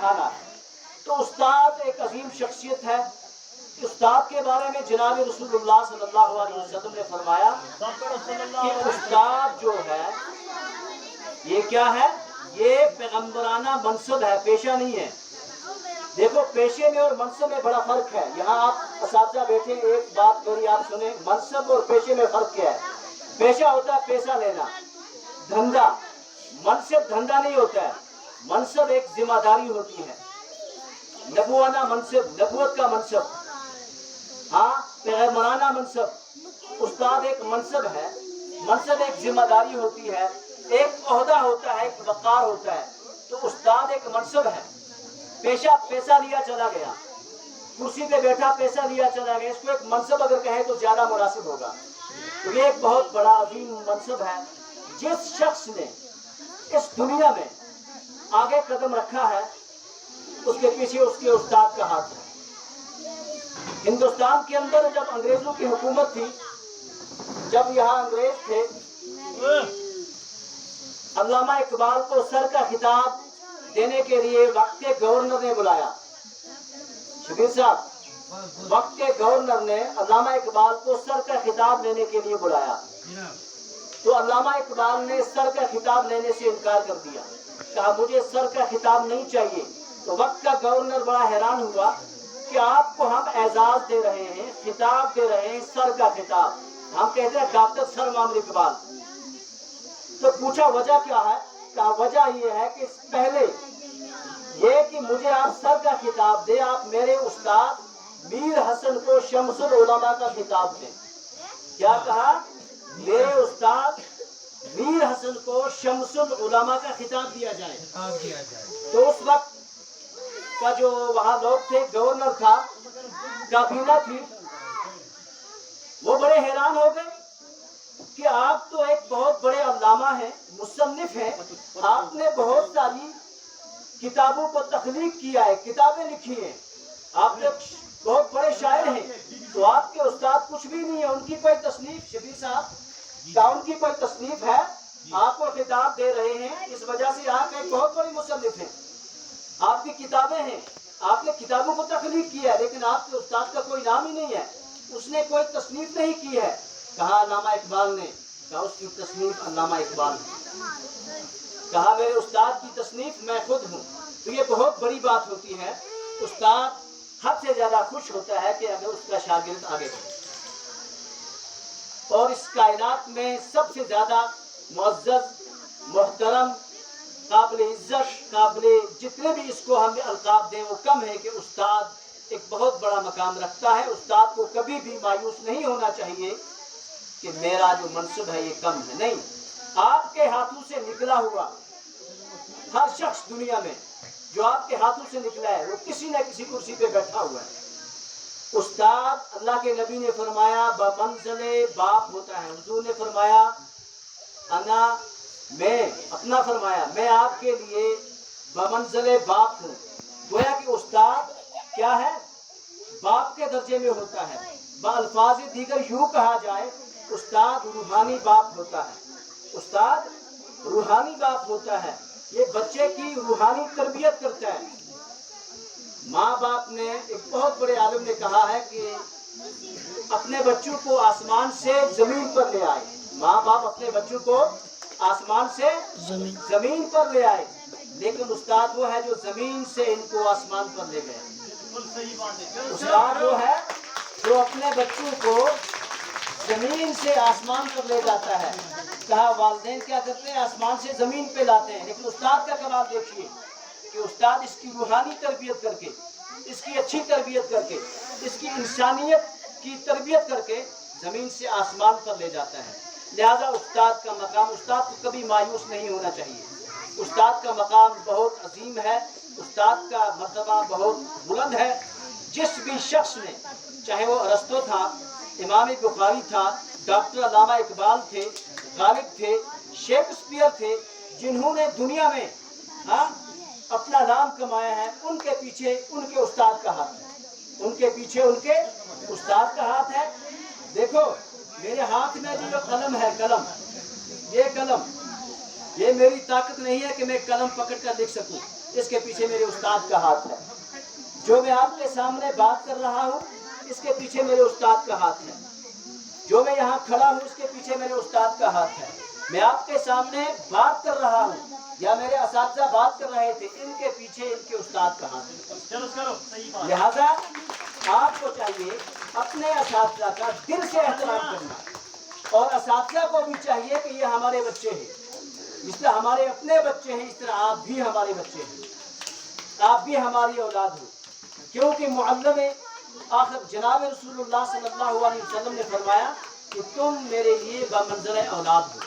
पढ़ाना है। तो उस्ताद एक अजीम शख्सियत है। उस्ताद के बारे में जनाब रसूलुल्लाह सल्लल्लाहु अलैहि वसल्लम ने फरमाया कि उस्ताद जो है ये क्या है, ये पैगम्बराना मनसब है, पेशा नहीं है। देखो पेशे में और मनसब में बड़ा फर्क है। यहाँ आप असातिज़ा बैठे, एक बात मेरी आप सुने, मनसब और पेशे में फर्क क्या है। पेशा होता है पैसा लेना, धंधा। मनसब धंधा नहीं होता है, मनसब एक जिम्मेदारी होती है। नबुवाना मनसब, नबुवत का मनसब, हाँ पैगम्बराना मनसब। उस्ताद एक मनसब है, मनसब एक जिम्मेदारी होती है, एक ओहदा होता है, एक वक़ार होता है। तो उस्ताद एक मनसब है। पेशा पैसा लिया चला गया, कुर्सी पे बैठा पैसा लिया चला गया, इसको एक मनसब अगर कहें तो ज्यादा मुनासिब होगा। तो ये एक बहुत बड़ा अजीम मनसब है। जिस शख्स ने इस दुनिया में आगे कदम रखा है उसके पीछे उसके उस्ताद का हाथ है। हिंदुस्तान के अंदर जब अंग्रेजों की हुकूमत थी, जब यहाँ अंग्रेज थे, अल्लामा इकबाल को सर का खिताब देने के लिए वक्त के गवर्नर ने बुलाया। शबीर साहब, वक्त के गवर्नर ने अल्लामा इकबाल को सर का खिताब लेने के लिए बुलाया। तो अल्लामा इकबाल ने सर का खिताब लेने से इनकार कर दिया, कहा मुझे सर का खिताब नहीं चाहिए। तो वक्त का गवर्नर बड़ा हैरान हुआ कि आपको हम एजाज दे रहे हैं, खिताब दे रहे हैं, सर का खिताब, हम कहते हैं डॉक्टर सर मोहम्मद इकबाल। तो पूछा वजह क्या है, कहा वजह ये है कि पहले ये कि मुझे आप सर का खिताब दे, आप मेरे उस्ताद मीर हसन को शमसुल उलमा का खिताब दें। क्या कहा, मेरे उस्ताद मीर हसन को शमसुल उलमा का खिताब दिया जाए। तो उस वक्त का जो वहां लोग थे, गवर्नर था, काबीना थी, वो बड़े हैरान हो गए कि आप तो एक बहुत बड़े अल्लामा हैं, मुसन्निफ हैं, आपने बहुत सारी किताबों को तख्लीक किया है, किताबें लिखी हैं, आप बहुत बड़े शायर हैं, तो आपके उस्ताद कुछ भी नहीं है, उनकी कोई तसनीफ, शबीर साहब क्या उनकी कोई तसनीफ है, आपको किताब दे रहे हैं, इस वजह से आप एक बहुत बड़ी मुसन्निफ हैं, आपकी किताबें हैं, आपने किताबों को तख्लीक किया है, लेकिन आपके उस्ताद का कोई नाम ही नहीं है, उसने कोई तसनीफ नहीं की है। कहा अल्लामा इकबाल ने, कहा उसकी तसनीफ अल्लामा इकबाल ने, कहा मेरे उस्ताद की तसनीफ मैं खुद हूँ। तो ये बहुत बड़ी बात होती है। उस्ताद हद से ज्यादा खुश होता है कि अगर उसका शागिर्द आगे बढ़े। और इस कायनात में सबसे ज्यादा मुअज़्ज़ज़, मोहतरम, काबिल इज्जत, काबिल जितने भी इसको हम अलकाब दें वो कम है कि उस्ताद एक बहुत बड़ा मकाम रखता है। उस्ताद को कभी भी मायूस नहीं होना चाहिए कि मेरा जो मनसब है ये कम है, नहीं। आपके हाथों से निकला हुआ हर शख्स दुनिया में जो आपके हाथों से निकला है वो किसी न किसी कुर्सी पे बैठा हुआ है। उस्ताद, अल्लाह के नबी ने फरमाया, बमंज़िले बाप होता है। हुजूर ने फरमाया अना, मैं अपना फरमाया, मैं आपके लिए बमंज़िले बाप हूँ। गोया कि उस्ताद क्या है, बाप के दर्जे में होता है। बअल्फाज़ दीगर यूँ कहा जाए, उस्ताद रूहानी बाप होता है। उस्ताद रूहानी बाप होता है, ये बच्चे की रूहानी तरबियत करता है। माँ बाप ने, एक बहुत बड़े आलिम ने कहा है कि अपने बच्चों को आसमान से जमीन पर ले आए। माँ बाप अपने बच्चों को आसमान से जमीन पर ले आए, लेकिन उस्ताद वो है जो जमीन से इनको आसमान पर ले गए। उस्ताद वो है जो अपने बच्चों को जमीन से आसमान पर ले जाता है। कहा वालिदैन क्या करते हैं, आसमान से जमीन पे लाते हैं, लेकिन उस्ताद का कमाल देखिए कि उस्ताद इसकी रूहानी तरबियत करके, इसकी अच्छी तरबियत करके, इसकी इंसानियत की तरबियत करके जमीन से आसमान पर ले जाता है। लिहाजा उस्ताद का मकाम, उस्ताद को कभी मायूस नहीं होना चाहिए। उस्ताद का मकाम बहुत अजीम है, उस्ताद का मर्तबा बहुत बुलंद है। जिस भी शख्स ने, चाहे वो अरस्तु था, इमाम बुखारी था, डॉक्टर अल्लामा इकबाल थे, गालिब थे, शेक्सपियर थे, जिन्होंने दुनिया में अपना नाम कमाया है, उनके पीछे उनके उस्ताद का हाथ है। उनके पीछे उनके उस्ताद का हाथ है। देखो मेरे हाथ में जो कलम है, कलम, ये कलम یہ میری طاقت نہیں ہے کہ میں قلم پکڑ کر لکھ سکوں، اس کے پیچھے میرے استاد کا ہاتھ ہے۔ جو میں آپ کے سامنے بات کر رہا ہوں اس کے پیچھے میرے استاد کا ہاتھ ہے۔ جو میں یہاں کھڑا ہوں اس کے پیچھے میرے استاد کا ہاتھ ہے۔ میں آپ کے سامنے بات کر رہا ہوں یا میرے اساتذہ بات کر رہے تھے، ان کے پیچھے ان کے استاد کا ہاتھ ہے۔ لہذا آپ کو چاہیے اپنے اساتذہ کا دل سے احترام کرنا، اور اساتذہ کو بھی چاہیے کہ یہ ہمارے بچے ہیں، جس طرح ہمارے اپنے بچے ہیں اس طرح آپ بھی ہمارے بچے ہیں، آپ بھی ہماری اولاد ہو۔ کیونکہ معلم آخر جناب رسول اللہ صلی اللہ علیہ وسلم نے فرمایا کہ تم میرے لیے بمنزل اولاد ہو۔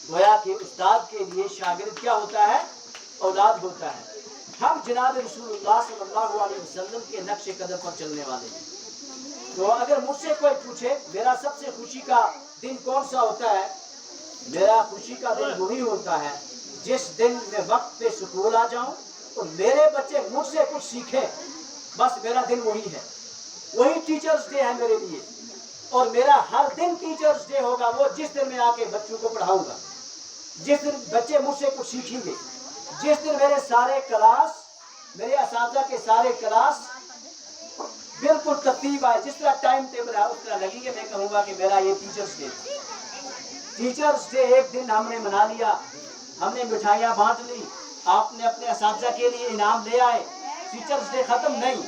گویا کہ استاد کے لیے شاگرد کیا ہوتا ہے؟ اولاد ہوتا ہے۔ ہم جناب رسول اللہ صلی اللہ علیہ وسلم کے نقش قدم پر چلنے والے ہیں۔ تو اگر مجھ سے کوئی پوچھے میرا سب سے خوشی کا دن کون سا ہوتا ہے، میرا خوشی کا دن وہی ہوتا ہے جس دن میں وقت پہ سکول آ جاؤں اور میرے بچے مجھ سے کچھ سیکھیں، بس میرا دن وہی ہے۔ وہی ٹیچرز ڈے ہے میرے لیے، اور میرا ہر دن ٹیچرز ڈے ہوگا وہ جس دن میں آ کے بچوں کو پڑھاؤں گا، جس دن بچے مجھ سے کچھ سیکھیں گے، جس دن میرے سارے کلاس، میرے اساتذہ کے سارے کلاس بالکل ترتیب آئے، جس طرح ٹائم ٹیبل ہے اس طرح لگیں گے، میں کہوں گا کہ میرا یہ ٹیچرز ڈے۔ ٹیچرز ڈے ایک دن ہم نے منا لیا، ہم نے مٹھائیاں بانٹ لی، آپ نے اپنے اساتذہ کے لیے انعام لے آئے، ٹیچرز ڈے ختم نہیں۔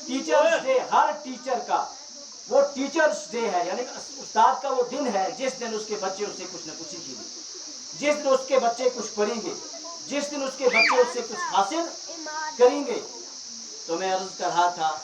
ٹیچرز ڈے ہر ٹیچر کا وہ ٹیچرز ڈے ہے، یعنی استاد کا وہ دن ہے جس دن اس کے بچے اس سے کچھ نہ کچھ سیکھیں گے، جس دن اس کے بچے کچھ پڑھیں گے، جس دن اس کے بچے اس سے کچھ حاصل کریں گے۔ تو میں عرض کر رہا تھا